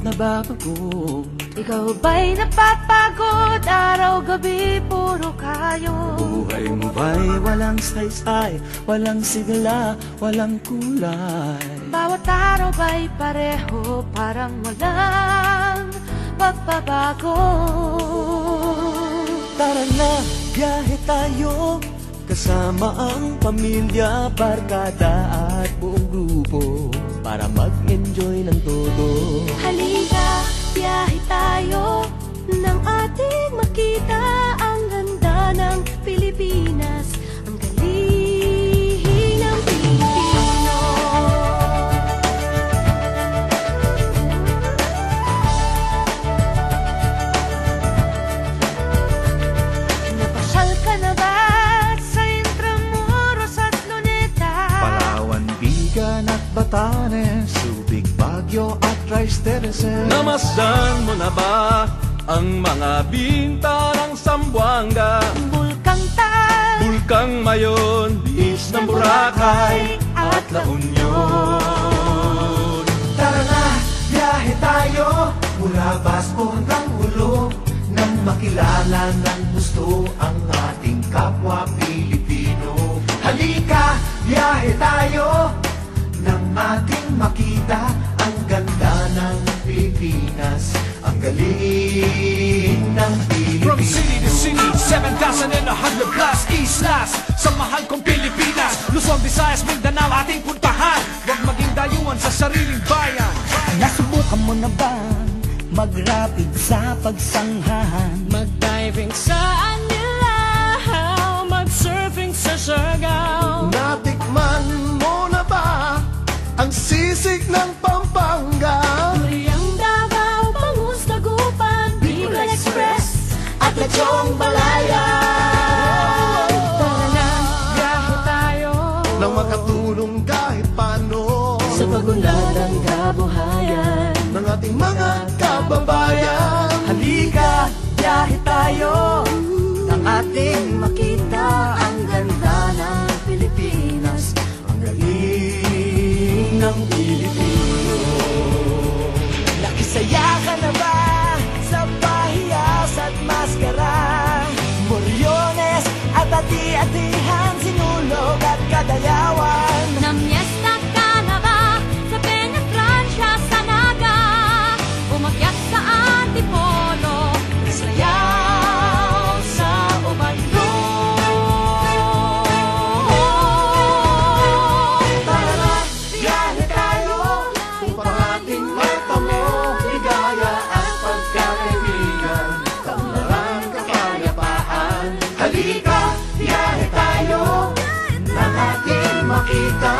nababago. Ikaw ba'y napapagod? Araw-gabi puro kayo. Buhay mo ba'y walang saysay, walang sigla, walang kulay? Bawat araw ba'y pareho, parang walang pagbabago? Tara na, biyahe tayo, kasama ang pamilya, barkada at buong grupo, para mag-enjoy ng todo. Halika, biyahe tayo, nang ating makita ang ganda ng Pilipinas, ang galing ng Pilipino. Napasyal ka na ba sa Intramuros at Luneta? Palawan, Bigan at Batanes, Subic, Baguio at Rice Terraces. Namasdan mo na ba ang mga binta ng Zamboanga, Bulkang Tal, Bulkang Mayon, Beach ng Boracay at La Union? Tara na, biyahe tayo, mula Basco hanggang Ulo, nang makilala ng gusto ang ating kapwa Pilipino. Halika, biyahe tayo, nang ating makita ang ganda ng Pilipinas, ang galing ng Pilipino. From city to city, 7,100 plus islas sa mahal kong Pilipinas. Luzon, Visayas, Mindanao ating puntahan. Huwag maging dayuhan sa sariling bayan. Nasubukan mo na ba mag-rapid sa pagsanghahan? mag-diving sa Anilaw, mag-surfing sa Siargao. Natikman mo na ba ang sisig ng Pampanga? Turiang Davao, Bangus, Dagupan, Bicol Express at Lechong Balaya. Tara na, biyahe tayo, Nang makatulong kahit paano sa pagunlad ng kabuhayan ng ating mga kababayan. Halika, biyahe tayo, nang ating makita ang ganda ng Pilipinas, ang galing ng Pilipino. Nakisaya ka na ba sa pahiyas at maskara? Moriones at ati-atihan, Sinulog at Kadayawan. Namyesta ka na ba sa Peña Francia, sa Naga? Umakyat sa Antipolo, sayaw sa Ubandong. Tara na, biyahe tayo, upang ating maitamo ligaya at pagkakaibigan, kaunlaran, kapayapaan. Halika, biyahe tayo, nang ating makita